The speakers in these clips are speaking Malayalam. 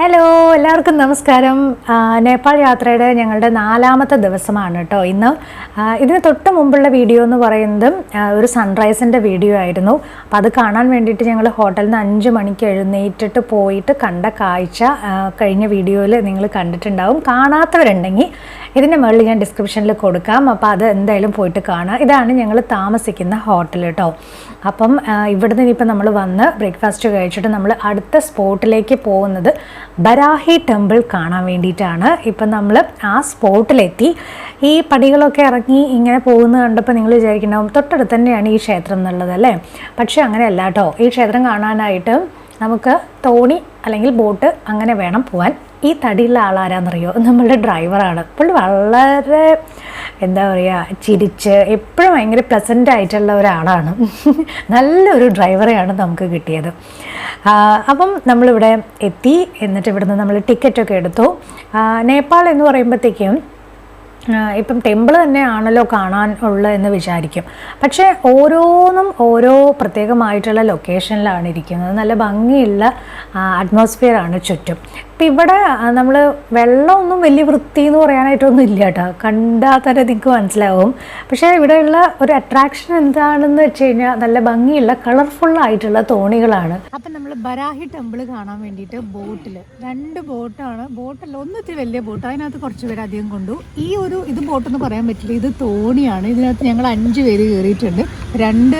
ഹലോ, എല്ലാവർക്കും നമസ്കാരം. നേപ്പാൾ യാത്രയുടെ ഞങ്ങളുടെ 4ാമത്തെ ദിവസമാണ് കേട്ടോ ഇന്ന്. ഇതിന് തൊട്ട് മുമ്പുള്ള വീഡിയോ എന്ന് പറയുന്നത് ഒരു സൺറൈസിൻ്റെ വീഡിയോ ആയിരുന്നു. അപ്പോൾ അത് കാണാൻ വേണ്ടിയിട്ട് ഞങ്ങൾ ഹോട്ടലിൽ നിന്ന് 5 മണിക്ക് എഴുന്നേറ്റിട്ട് പോയിട്ട് കണ്ട കാഴ്ച കഴിഞ്ഞ വീഡിയോയിൽ നിങ്ങൾ കണ്ടിട്ടുണ്ടാവും. കാണാത്തവരുണ്ടെങ്കിൽ ഇതിൻ്റെ മുകളിൽ ഞാൻ ഡിസ്ക്രിപ്ഷനിൽ കൊടുക്കാം. അപ്പോൾ അത് എന്തായാലും പോയിട്ട് കാണാം. ഇതാണ് ഞങ്ങൾ താമസിക്കുന്ന ഹോട്ടൽ കേട്ടോ. അപ്പം ഇവിടുന്ന് ഇനിയിപ്പോൾ നമ്മൾ വന്ന് ബ്രേക്ക്ഫാസ്റ്റ് കഴിച്ചിട്ട് നമ്മൾ അടുത്ത സ്പോട്ടിലേക്ക് പോകുന്നത് ബരാഹി ടെമ്പിൾ കാണാൻ വേണ്ടിയിട്ടാണ്. ഇപ്പം നമ്മൾ ആ സ്പോട്ടിലെത്തി. ഈ പടികളൊക്കെ ഇറങ്ങി ഇങ്ങനെ പോകുന്നത് കണ്ടപ്പോൾ നിങ്ങൾ വിചാരിക്കുന്നുണ്ടാവും തൊട്ടടുത്ത് തന്നെയാണ് ഈ ക്ഷേത്രം എന്നുള്ളത് അല്ലേ. പക്ഷേ അങ്ങനെയല്ല കേട്ടോ. ഈ ക്ഷേത്രം കാണാനായിട്ട് നമുക്ക് തോണി അല്ലെങ്കിൽ ബോട്ട് അങ്ങനെ വേണം പോകാൻ. ഈ തടിയുള്ള ആളാരാന്നറിയോ? നമ്മളുടെ ഡ്രൈവറാണ്. പുള്ളി വളരെ എന്താ പറയുക, ചിരിച്ച് എപ്പോഴും ഭയങ്കര പ്ലസൻ്റ് ആയിട്ടുള്ള ഒരാളാണ്. നല്ലൊരു ഡ്രൈവറെയാണ് നമുക്ക് കിട്ടിയത്. അപ്പം നമ്മളിവിടെ എത്തി. എന്നിട്ട് ഇവിടുന്ന് നമ്മൾ ടിക്കറ്റൊക്കെ എടുത്തു. നേപ്പാൾ എന്ന് പറയുമ്പോഴത്തേക്കും ഇപ്പം ടെമ്പിൾ തന്നെയാണല്ലോ കാണാൻ ഉള്ളത് എന്ന് വിചാരിക്കും. പക്ഷേ ഓരോന്നും ഓരോ പ്രത്യേകമായിട്ടുള്ള ലൊക്കേഷനിലാണ് ഇരിക്കുന്നത്. നല്ല ഭംഗിയുള്ള അറ്റ്മോസ്ഫിയറാണ് ചുറ്റും. ഇപ്പം ഇവിടെ നമ്മൾ വെള്ളമൊന്നും വലിയ വൃത്തി എന്ന് പറയാനായിട്ടൊന്നും ഇല്ല കേട്ടോ. കണ്ടാൽ തന്നെ നിങ്ങൾക്ക് മനസ്സിലാവും. പക്ഷേ ഇവിടെയുള്ള ഒരു അട്രാക്ഷൻ എന്താണെന്ന് വെച്ച് കഴിഞ്ഞാൽ നല്ല ഭംഗിയുള്ള കളർഫുള്ളായിട്ടുള്ള തോണികളാണ്. അപ്പം നമ്മൾ ബരാഹി ടെമ്പിൾ കാണാൻ വേണ്ടിയിട്ട് ബോട്ടിൽ 2 ബോട്ടാണ്. ബോട്ടല്ല, ഒന്നിത്തിരി വലിയ ബോട്ട്, അതിനകത്ത് കുറച്ച് പേര് അധികം കൊണ്ടു. ഇത് ബോട്ടെന്ന് പറയാൻ പറ്റില്ല, ഇത് തോണിയാണ്. ഇതിനകത്ത് ഞങ്ങൾ 5 പേര് കയറിയിട്ടുണ്ട്. 2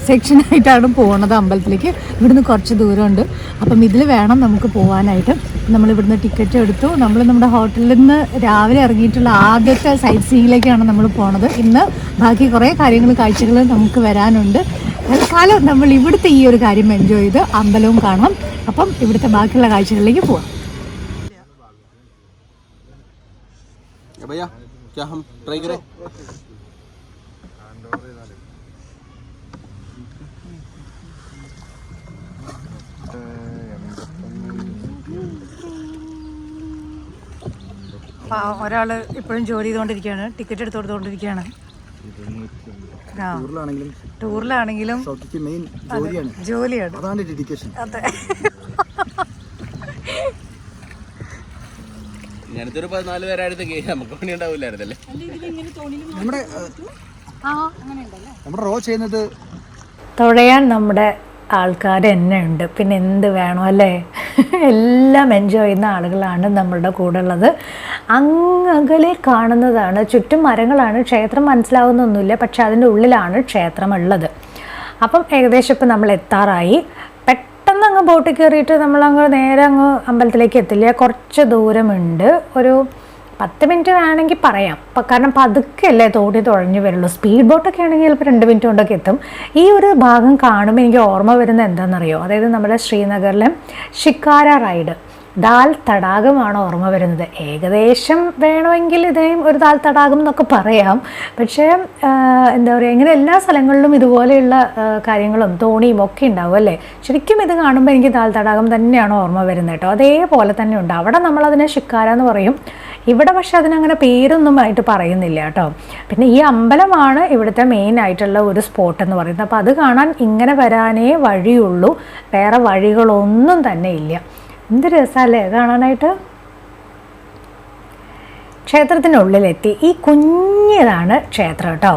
സെക്ഷനായിട്ടാണ് പോകുന്നത് അമ്പലത്തിലേക്ക്. ഇവിടുന്ന് കുറച്ച് ദൂരമുണ്ട്. അപ്പം ഇതിൽ വേണം നമുക്ക് പോകാനായിട്ട്. നമ്മളിവിടുന്ന് ടിക്കറ്റ് എടുത്തു. നമ്മുടെ ഹോട്ടലിൽ നിന്ന് രാവിലെ ഇറങ്ങിയിട്ടുള്ള ആദ്യത്തെ സൈറ്റ് സീയിലേക്കാണ് നമ്മൾ പോണത്. ഇന്ന് ബാക്കി കുറേ കാഴ്ചകൾ നമുക്ക് വരാനുണ്ട്. തൽക്കാലം നമ്മൾ ഇവിടുത്തെ ഈ ഒരു കാര്യം എൻജോയ് ചെയ്ത് അമ്പലവും കാണാം. അപ്പം ഇവിടുത്തെ ബാക്കിയുള്ള കാഴ്ചകളിലേക്ക് പോവാം. भैया क्या हम ट्राई करें? ഒരാൾ ഇപ്പോഴും ജോലി ചെയ്തുകൊണ്ടിരിക്കുകയാണ്, ടിക്കറ്റ് എടുത്ത് കൊടുത്തുകൊണ്ടിരിക്കുകയാണ്. ടൂറിലാണെങ്കിലും ജോലിയാണ്. അതെ. ഇങ്ങനത്തെ ഒരു 14 പേരായിരുന്നെങ്കിൽ നമുക്ക് പണി ഉണ്ടാവില്ലായിരുന്നല്ലേ. നമ്മുടെ റോ ചെയ്യുന്നത് തുഴയാൻ നമ്മുടെ ആൾക്കാർ തന്നെ ഉണ്ട്. പിന്നെ എന്ത് വേണം അല്ലേ. എല്ലാം എൻജോയ് ചെയ്യുന്ന ആളുകളാണ് നമ്മളുടെ കൂടെ ഉള്ളത്. അങ്ങകലെ കാണുന്നതാണ്, ചുറ്റും മരങ്ങളാണ്. ക്ഷേത്രം മനസ്സിലാവുന്നൊന്നുമില്ല, പക്ഷെ അതിൻ്റെ ഉള്ളിലാണ് ക്ഷേത്രം ഉള്ളത്. അപ്പം ഏകദേശം ഇപ്പം നമ്മൾ എത്താറായി. പെട്ടെന്ന് അങ്ങ് ബോട്ടിൽ കയറിയിട്ട് നമ്മളങ്ങ് നേരെ അങ്ങ് അമ്പലത്തിലേക്ക് എത്തില്ല. കുറച്ച് ദൂരമുണ്ട്. ഒരു 10 മിനിറ്റ് വേണമെങ്കിൽ പറയാം. കാരണം പതുക്കെയല്ലേ തോണി തുഴഞ്ഞു വരുള്ളൂ. സ്പീഡ് ബോട്ടൊക്കെ ആണെങ്കിൽ ചിലപ്പോൾ 2 മിനിറ്റ് കൊണ്ടൊക്കെ എത്തും. ഈ ഒരു ഭാഗം കാണുമ്പോൾ എനിക്ക് ഓർമ്മ വരുന്നത് എന്താണെന്നറിയോ? അതായത് നമ്മുടെ ശ്രീനഗറിലെ ഷിക്കാര റൈഡ്, ദാൽ തടാകമാണ് ഓർമ്മ വരുന്നത്. ഏകദേശം വേണമെങ്കിൽ ഇതേയും ഒരു ദാൽ തടാകം എന്നൊക്കെ പറയാം. പക്ഷേ എന്താ പറയുക, ഇങ്ങനെ എല്ലാ സ്ഥലങ്ങളിലും ഇതുപോലെയുള്ള കാര്യങ്ങളും തോണിയും ഒക്കെ ഉണ്ടാവും അല്ലേ. ശരിക്കും ഇത് കാണുമ്പോൾ എനിക്ക് ദാൽ തടാകം തന്നെയാണ് ഓർമ്മ വരുന്നത് കേട്ടോ. അതേപോലെ തന്നെ ഉണ്ട്. അവിടെ നമ്മളതിനെ ഷിക്കാര എന്ന് പറയും. ഇവിടെ പക്ഷെ അതിനങ്ങനെ പേരൊന്നും ആയിട്ട് പറയുന്നില്ല കേട്ടോ. പിന്നെ ഈ അമ്പലമാണ് ഇവിടുത്തെ മെയിൻ ആയിട്ടുള്ള ഒരു സ്പോട്ട് എന്ന് പറയുന്നത്. അപ്പോൾ അത് കാണാൻ ഇങ്ങനെ വരാനേ വഴിയുള്ളൂ, വേറെ വഴികളൊന്നും തന്നെ ഇല്ല. എന്ത് രസമല്ലേ കാണാനായിട്ട്. ക്ഷേത്രത്തിനുള്ളിലെത്തി. ഈ കുഞ്ഞതാണ് ക്ഷേത്രം കേട്ടോ.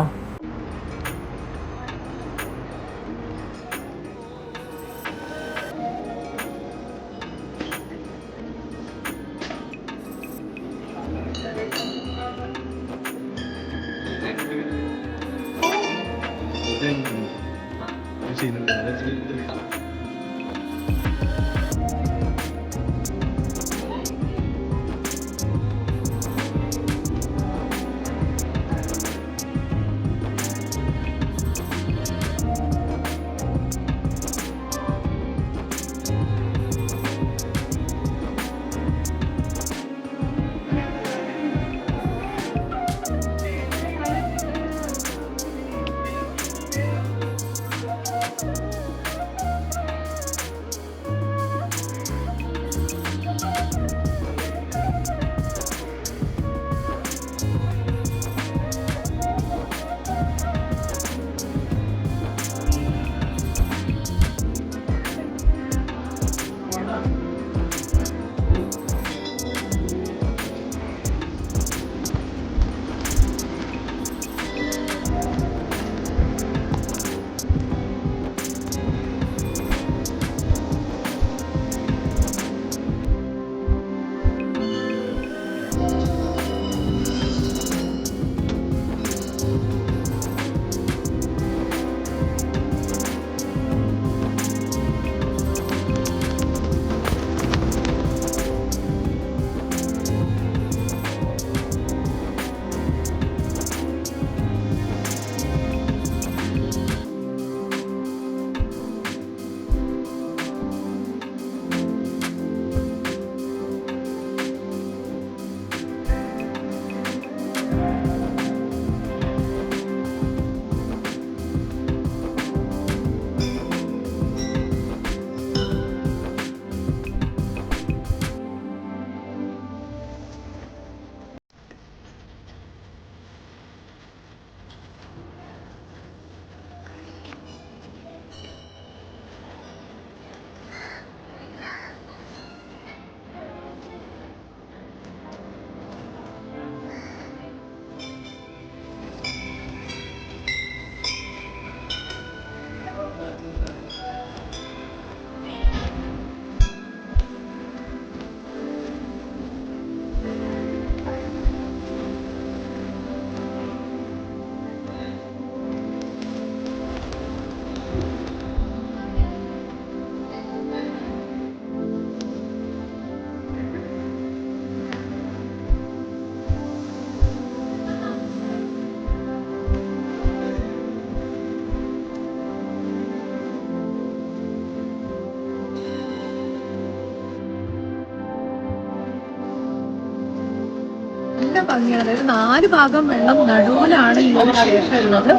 ഭംഗിയാണ്. അതായത് 4 ഭാഗം വെള്ളം നടുവിലാണ് ഈ ഒരു ക്ഷേത്രം ഉള്ളത്.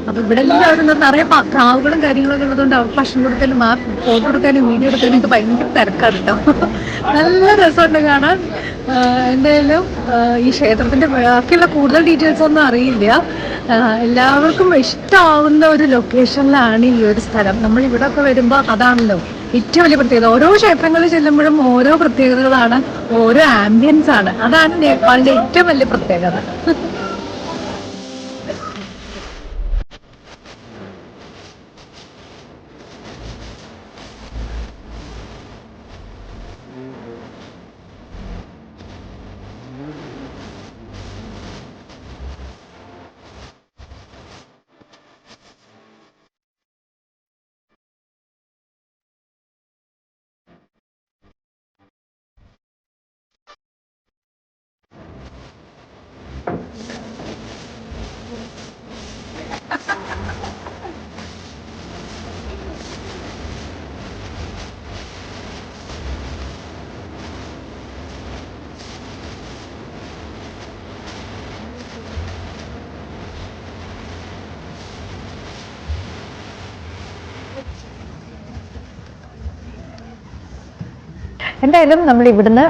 അപ്പൊ ഇവിടെ എല്ലാവരും നിറയെ പ്രാവുകളും കാര്യങ്ങളൊക്കെ ഉള്ളതുകൊണ്ട് അവർക്ക് ഭക്ഷണം കൊടുക്കാനും ഫോട്ടോ എടുക്കാനും വീഡിയോ എടുക്കാനും ഒക്കെ ഭയങ്കര തിരക്കാണ് കേട്ടോ. നല്ല രസമുണ്ട് കാണാൻ. എന്തായാലും ഈ ക്ഷേത്രത്തിന്റെ ബാക്കിയുള്ള കൂടുതൽ ഡീറ്റെയിൽസ് ഒന്നും അറിയില്ല. എല്ലാവർക്കും ഇഷ്ടമാവുന്ന ഒരു ലൊക്കേഷനിലാണ് ഈ ഒരു സ്ഥലം. നമ്മൾ ഇവിടെ ഒക്കെ വരുമ്പോൾ അതാണല്ലോ ഏറ്റവും വലിയ പ്രത്യേകത. ഓരോ ക്ഷേത്രങ്ങളിൽ ചെല്ലുമ്പോഴും ഓരോ പ്രത്യേകതകളാണ്, ഓരോ ആംബിയൻസ് ആണ്. അതാണ് നേപ്പാളിന്റെ ഏറ്റവും വലിയ പ്രത്യേകത. എന്തായാലും നമ്മൾ ഇവിടുന്ന്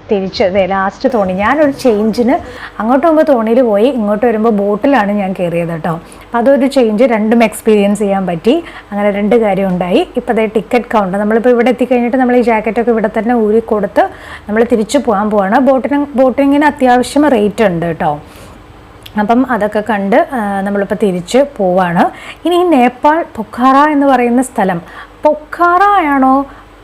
തിരിച്ച് ലാസ്റ്റ് തോണി, ഞാനൊരു ചേഞ്ചിന് അങ്ങോട്ട് പോകുമ്പോൾ തോണിയിൽ പോയി, ഇങ്ങോട്ട് വരുമ്പോൾ ബോട്ടിലാണ് ഞാൻ കയറിയത് കേട്ടോ. അപ്പം അതൊരു ചേഞ്ച്, രണ്ടും എക്സ്പീരിയൻസ് ചെയ്യാൻ പറ്റി. അങ്ങനെ 2 കാര്യം ഉണ്ടായി. ഇപ്പോൾ അതേ ടിക്കറ്റ് കൗണ്ടർ, നമ്മളിപ്പോൾ ഇവിടെ എത്തിക്കഴിഞ്ഞിട്ട് നമ്മൾ ഈ ജാക്കറ്റൊക്കെ ഇവിടെ തന്നെ ഊരി കൊടുത്ത് നമ്മൾ തിരിച്ചു പോകാൻ പോവാണ്. ബോട്ടിങ്ങിന് അത്യാവശ്യം റേറ്റ് ഉണ്ട് കേട്ടോ. അപ്പം അതൊക്കെ കണ്ട് നമ്മളിപ്പോൾ തിരിച്ച് പോവാണ്. ഇനി ഈ നേപ്പാൾ പൊഖാറ എന്ന് പറയുന്ന സ്ഥലം പൊഖാറ ആണോ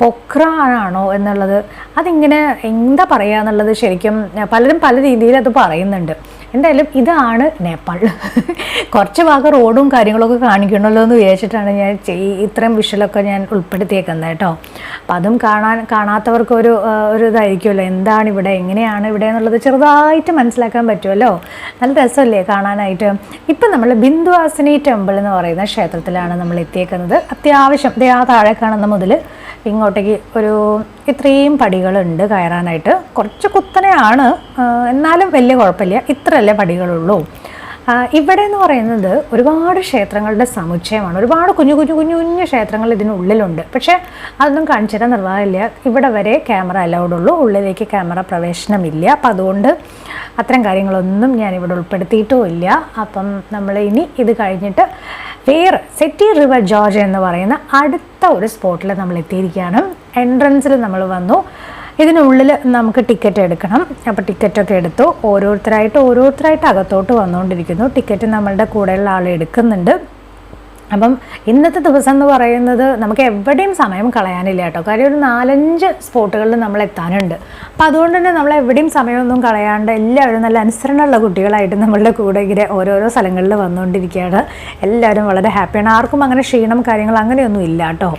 പൊഖ്ര ആണോ എന്നുള്ളത്, അതിങ്ങനെ എന്താ പറയുക എന്നുള്ളത് ശരിക്കും പലരും പല രീതിയിൽ അത് പറയുന്നുണ്ട്. എന്തായാലും ഇതാണ് നേപ്പാൾ. കുറച്ച് ഭാഗം റോഡും കാര്യങ്ങളൊക്കെ കാണിക്കണമല്ലോ എന്ന് വിചാരിച്ചിട്ടാണ് ഞാൻ ഇത്രയും വിഷ്വലൊക്കെ ഞാൻ ഉൾപ്പെടുത്തിയേക്കുന്നത് കേട്ടോ. അപ്പം അതും കാണാത്തവർക്ക് ഒരു ഇതായിരിക്കുമല്ലോ, എന്താണ് ഇവിടെ, എങ്ങനെയാണ് ഇവിടെ എന്നുള്ളത് ചെറുതായിട്ട് മനസ്സിലാക്കാൻ പറ്റുമല്ലോ. നല്ല രസമല്ലേ കാണാനായിട്ട്. ഇപ്പം നമ്മൾ ബിന്ദുവാസിനി ടെമ്പിൾ എന്ന് പറയുന്ന ക്ഷേത്രത്തിലാണ് നമ്മൾ എത്തിയേക്കുന്നത്. അത്യാവശ്യം ആ താഴെ കാണുന്ന മുതൽ ഇങ്ങോട്ടേക്ക് ഒരു ഇത്രയും പടികളുണ്ട് കയറാനായിട്ട്. കുറച്ച് കുത്തനെയാണ്, എന്നാലും വലിയ കുഴപ്പമില്ല. ഇത്രയല്ലേ പടികളുള്ളൂ. ഇവിടെ എന്ന് പറയുന്നത് ഒരുപാട് ക്ഷേത്രങ്ങളുടെ സമുച്ചയമാണ്. ഒരുപാട് കുഞ്ഞു ക്ഷേത്രങ്ങൾ ഇതിനുള്ളിലുണ്ട്. പക്ഷേ അതൊന്നും കാണിച്ചു തരാൻ നിർവാഹമില്ല. ഇവിടെ വരെ ക്യാമറ അലൗഡ് ഉള്ളൂ, ഉള്ളിലേക്ക് ക്യാമറ പ്രവേശനമില്ല. അപ്പം അതുകൊണ്ട് അത്തരം കാര്യങ്ങളൊന്നും ഞാനിവിടെ ഉൾപ്പെടുത്തിയിട്ടും ഇല്ല. അപ്പം നമ്മൾ ഇനി ഇത് കഴിഞ്ഞിട്ട് വേറെ സെറ്റി റിവർ ജോർജ് എന്ന് പറയുന്ന അടുത്ത ഒരു സ്പോട്ടിൽ നമ്മൾ എത്തിയിരിക്കുകയാണ്. എൻട്രൻസിൽ നമ്മൾ വന്നു. ഇതിനുള്ളിൽ നമുക്ക് ടിക്കറ്റ് എടുക്കണം. അപ്പോൾ ടിക്കറ്റൊക്കെ എടുത്തു. ഓരോരുത്തരായിട്ട് അകത്തോട്ട് വന്നുകൊണ്ടിരിക്കുന്നു. ടിക്കറ്റ് നമ്മളുടെ കൂടെയുള്ള ആൾ എടുക്കുന്നുണ്ട്. അപ്പം ഇന്നത്തെ ദിവസം എന്ന് പറയുന്നത് നമുക്ക് എവിടെയും സമയം കളയാനില്ല കേട്ടോ. കാര്യം ഒരു 4-5 സ്പോട്ടുകളിൽ നമ്മൾ എത്താനുണ്ട്. അപ്പം അതുകൊണ്ട് തന്നെ നമ്മൾ എവിടെയും സമയമൊന്നും കളയാണ്ട് എല്ലാവരും നല്ല അനുസരണമുള്ള കുട്ടികളായിട്ട് നമ്മളുടെ കൂടെ ഇങ്ങനെ ഓരോരോ സ്ഥലങ്ങളിൽ വന്നുകൊണ്ടിരിക്കുകയാണ്. എല്ലാവരും വളരെ ഹാപ്പിയാണ്. ആർക്കും അങ്ങനെ ക്ഷീണം കാര്യങ്ങൾ അങ്ങനെയൊന്നും ഇല്ല കേട്ടോ.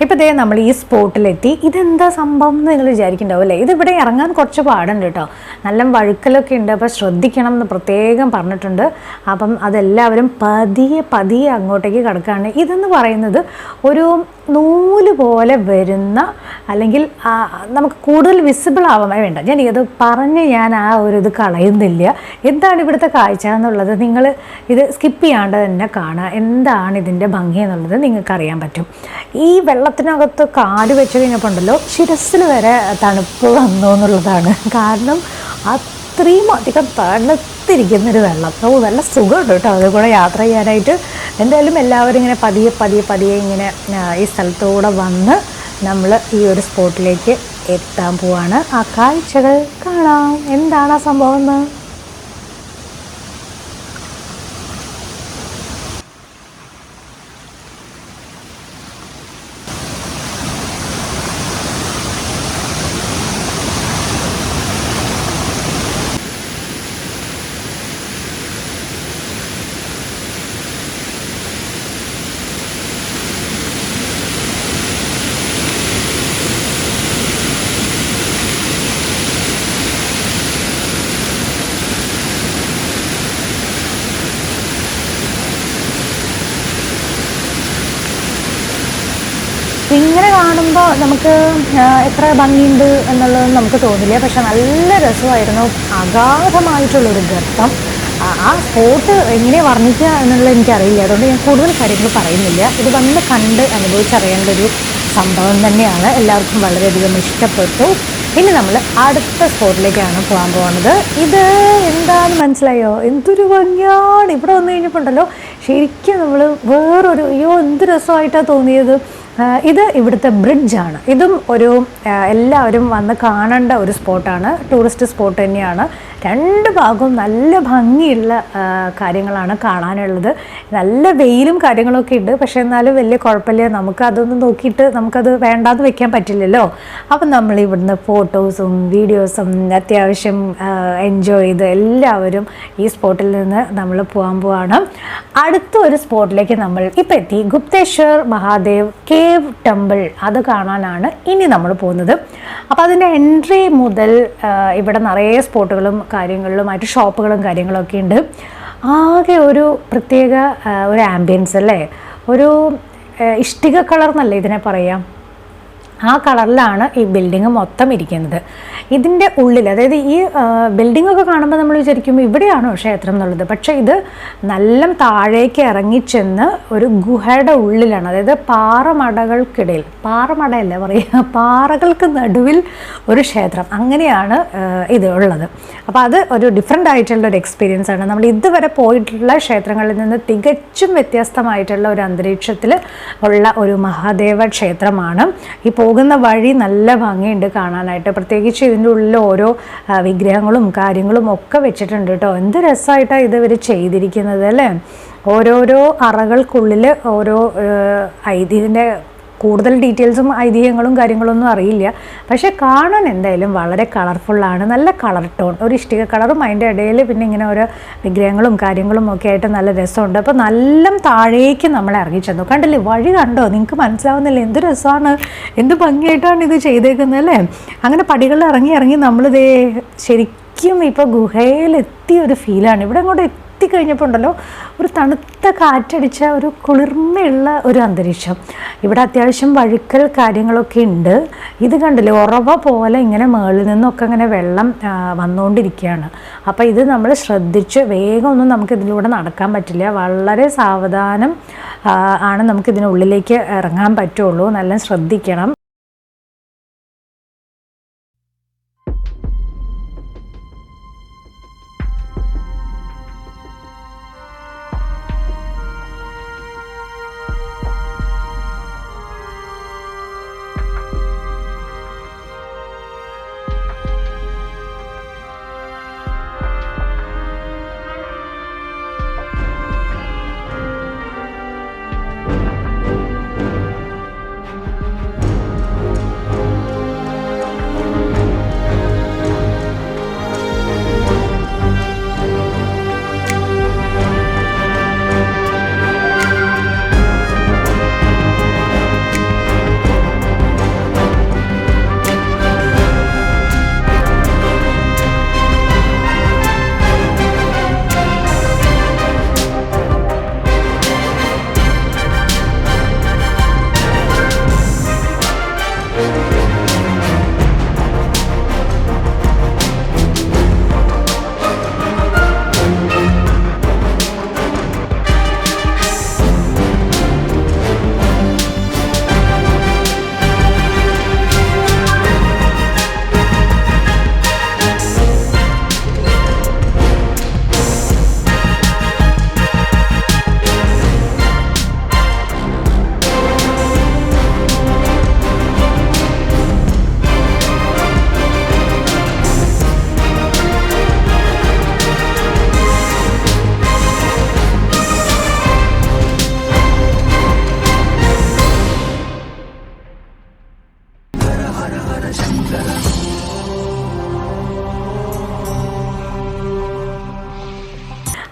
ഇപ്പോൾ ഇതേ നമ്മൾ ഈ സ്പോട്ടിലെത്തി. ഇതെന്താ സംഭവം എന്ന് നിങ്ങൾ വിചാരിക്കുന്നുണ്ടാവും അല്ലേ. ഇതിവിടെ ഇറങ്ങാൻ കുറച്ച് പാടുണ്ട് കേട്ടോ. നല്ല വഴുക്കലൊക്കെ ഉണ്ട്. അപ്പോൾ ശ്രദ്ധിക്കണം എന്ന് പ്രത്യേകം പറഞ്ഞിട്ടുണ്ട്. അപ്പം അതെല്ലാവരും പതിയെ അങ്ങോട്ടേക്ക് കിടക്കുകയാണ്. ഇതെന്ന് പറയുന്നത് ഒരു നൂല് പോലെ വരുന്ന, അല്ലെങ്കിൽ നമുക്ക് കൂടുതൽ വിസിബിൾ ആവാൻ വേണ്ട, ഞാൻ ആ ഒരു ഇത് കളയുന്നില്ല. എന്താണ് ഇവിടുത്തെ കാഴ്ച എന്നുള്ളത് നിങ്ങൾ ഇത് സ്കിപ്പ് ചെയ്യാണ്ട് തന്നെ കാണുക. എന്താണ് ഇതിൻ്റെ ഭംഗി എന്നുള്ളത് നിങ്ങൾക്കറിയാൻ പറ്റും. ഈ വെള്ളത്തിനകത്ത് കാല് വെച്ച് കഴിഞ്ഞപ്പോൾ ഉണ്ടല്ലോ, ശിരസ്സിൽ വരെ തണുപ്പ് വന്നു എന്നുള്ളതാണ്. കാരണം അത്രയും അധികം തണുത്തിരിക്കുന്നൊരു വെള്ളം. നല്ല സുഖമുണ്ട് കേട്ടോ അതുകൂടെ യാത്ര ചെയ്യാനായിട്ട്. എന്തായാലും എല്ലാവരും ഇങ്ങനെ പതിയെ ഇങ്ങനെ ഈ സ്ഥലത്തൂടെ വന്ന് നമ്മൾ ഈ ഒരു സ്പോട്ടിലേക്ക് എത്താൻ പോവാണ്. ആ കാഴ്ചകൾ കാണാം. എന്താണ് ആ സംഭവം എന്ന്. കാണുമ്പോൾ നമുക്ക് എത്ര ഭംഗിയുണ്ട് എന്നുള്ളതൊന്നും നമുക്ക് തോന്നില്ല. പക്ഷെ നല്ല രസമായിരുന്നു. അഗാധമായിട്ടുള്ളൊരു ഗർത്തം. ആ സ്പോട്ട് എങ്ങനെ വർണ്ണിക്കുക എന്നുള്ളത് എനിക്കറിയില്ല. അതുകൊണ്ട് ഞാൻ കൂടുതൽ കാര്യങ്ങൾ പറയുന്നില്ല. ഇത് വന്ന് കണ്ട് അനുഭവിച്ചറിയേണ്ട ഒരു സംഭവം തന്നെയാണ്. എല്ലാവർക്കും വളരെയധികം ഇഷ്ടപ്പെട്ടു. ഇനി നമ്മൾ അടുത്ത സ്പോട്ടിലേക്കാണ് പോകാൻ പോകുന്നത്. ഇത് എന്താണെന്ന് മനസ്സിലായോ? എന്തൊരു ഭംഗിയാണ്! ഇവിടെ വന്നു കഴിഞ്ഞപ്പോണ്ടല്ലോ ശരിക്കും നമ്മൾ വേറൊരു എന്ത് രസമായിട്ടാണ് തോന്നിയത്. ഇത് ഇവിടുത്തെ ബ്രിഡ്ജാണ്. ഇതും ഒരു എല്ലാവരും വന്ന് കാണേണ്ട ഒരു സ്പോട്ടാണ്. ടൂറിസ്റ്റ് സ്പോട്ട് തന്നെയാണ്. രണ്ട് ഭാഗവും നല്ല ഭംഗിയുള്ള കാര്യങ്ങളാണ് കാണാനുള്ളത്. നല്ല വെയിലും കാര്യങ്ങളൊക്കെ ഉണ്ട്. പക്ഷേ എന്നാലും വലിയ കുഴപ്പമില്ല. നമുക്കതൊന്നും നോക്കിയിട്ട് നമുക്കത് വേണ്ടാന്ന് വെക്കാൻ പറ്റില്ലല്ലോ. അപ്പം നമ്മൾ ഇവിടുന്ന് ഫോട്ടോസും വീഡിയോസും അത്യാവശ്യം എൻജോയ് ചെയ്ത് എല്ലാവരും ഈ സ്പോട്ടിൽ നിന്ന് നമ്മൾ പോവാണ്. അടുത്ത ഒരു സ്പോട്ടിലേക്ക് നമ്മൾ ഇപ്പം എത്തി. Gupteswar Mahadev cave temple. അത് കാണാനാണ് ഇനി നമ്മൾ പോകുന്നത്. അപ്പോൾ അതിൻ്റെ എൻട്രി മുതൽ ഇവിടെ നിറയെ സ്പോട്ടുകളും കാര്യങ്ങളിലുമായിട്ട് ഷോപ്പുകളും കാര്യങ്ങളൊക്കെ ഉണ്ട്. ആകെ ഒരു പ്രത്യേക ഒരു ആംബിയൻസ് അല്ലേ. ഒരു ഇഷ്ടിക കളർ എന്നല്ലേ ഇതിനെ പറയാം. ആ കളറിലാണ് ഈ ബിൽഡിങ് മൊത്തം ഇരിക്കുന്നത്. ഇതിൻ്റെ ഉള്ളിൽ, അതായത് ഈ ബിൽഡിങ്ങൊക്കെ കാണുമ്പോൾ നമ്മൾ വിചാരിക്കും ഇവിടെയാണോ ക്ഷേത്രം എന്നുള്ളത്. പക്ഷേ ഇത് നല്ല താഴേക്ക് ഇറങ്ങിച്ചെന്ന് ഒരു ഗുഹയുടെ ഉള്ളിലാണ്. അതായത് പാറമടകൾക്കിടയിൽ, പാറമടയല്ല പറയുക, പാറകൾക്ക് നടുവിൽ ഒരു ക്ഷേത്രം. അങ്ങനെയാണ് ഇത് ഉള്ളത്. അപ്പോൾ അത് ഒരു ഡിഫറെൻ്റ് ആയിട്ടുള്ള ഒരു എക്സ്പീരിയൻസ് ആണ്. നമ്മൾ ഇതുവരെ പോയിട്ടുള്ള ക്ഷേത്രങ്ങളിൽ നിന്ന് തികച്ചും വ്യത്യസ്തമായിട്ടുള്ള ഒരു അന്തരീക്ഷത്തിൽ ഉള്ള ഒരു മഹാദേവ ക്ഷേത്രമാണ്. ഈ പോകുന്ന വഴി നല്ല ഭംഗിയുണ്ട് കാണാനായിട്ട്. പ്രത്യേകിച്ച് ഇതിൻ്റെ ഉള്ളിൽ ഓരോ വിഗ്രഹങ്ങളും കാര്യങ്ങളും ഒക്കെ വെച്ചിട്ടുണ്ട് കേട്ടോ. എന്ത് രസമായിട്ടാണ് ഇവർ ചെയ്തിരിക്കുന്നത് അല്ലേ. ഓരോരോ അറകൾക്കുള്ളിൽ ഓരോ ഇതിൻ്റെ കൂടുതൽ ഡീറ്റെയിൽസും ഐതിഹ്യങ്ങളും കാര്യങ്ങളൊന്നും അറിയില്ല. പക്ഷേ കാണാൻ എന്തായാലും വളരെ കളർഫുള്ളാണ്. നല്ല കളർ ടോൺ, ഒരു ഇഷ്ടിക കളറും അതിൻ്റെ ഇടയിൽ പിന്നെ ഇങ്ങനെ ഓരോ വിഗ്രഹങ്ങളും കാര്യങ്ങളും ഒക്കെ ആയിട്ട് നല്ല രസമുണ്ട്. അപ്പോൾ നല്ല താഴേക്ക് നമ്മൾ ഇറങ്ങി ചെന്നു. കണ്ടില്ലേ, വഴി കണ്ടോ? നിങ്ങൾക്ക് മനസ്സിലാവുന്നില്ല എന്ത് രസമാണ്, എന്ത് ഭംഗിയായിട്ടാണ് ഇത് ചെയ്തേക്കുന്നത് അല്ലേ. അങ്ങനെ പടികളിൽ ഇറങ്ങി നമ്മളിതേ ശരിക്കും ഇപ്പോൾ ഗുഹയിലെത്തിയ ഒരു ഫീലാണ്. ഇവിടെ അങ്ങോട്ട് എത്തിക്കഴിഞ്ഞപ്പോൾ ഉണ്ടല്ലോ ഒരു തണുത്ത കാറ്റടിച്ച ഒരു കുളിർമയുള്ള ഒരു അന്തരീക്ഷം. ഇവിടെ അത്യാവശ്യം വഴുക്കൽ കാര്യങ്ങളൊക്കെ ഉണ്ട്. ഇത് കണ്ടില്ലേ, ഉറവ പോലെ ഇങ്ങനെ മുകളിൽ നിന്നൊക്കെ ഇങ്ങനെ വെള്ളം വന്നുകൊണ്ടിരിക്കുകയാണ്. അപ്പോൾ ഇത് നമ്മൾ ശ്രദ്ധിച്ച് വേഗം ഒന്നും നമുക്ക് ഇതിലൂടെ നടക്കാൻ പറ്റില്ല. വളരെ സാവധാനം ആണ് നമുക്കിതിനുള്ളിലേക്ക് ഇറങ്ങാൻ പറ്റുള്ളൂ. നല്ല ശ്രദ്ധിക്കണം.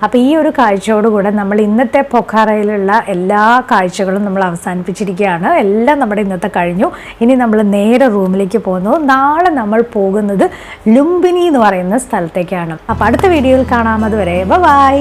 അപ്പോൾ ഈ ഒരു കാഴ്ചയോടുകൂടെ നമ്മൾ ഇന്നത്തെ പൊഖാറയിലുള്ള എല്ലാ കാഴ്ചകളും നമ്മൾ അവസാനിപ്പിച്ചിരിക്കുകയാണ്. എല്ലാം നമ്മുടെ ഇന്നത്തെ കഴിഞ്ഞു. ഇനി നമ്മൾ നേരെ റൂമിലേക്ക് പോകുന്നു. നാളെ നമ്മൾ പോകുന്നത് ലുംബിനി എന്ന് പറയുന്ന സ്ഥലത്തേക്കാണ്. അപ്പോൾ അടുത്ത വീഡിയോയിൽ കാണാം. അതുവരെ ബൈ.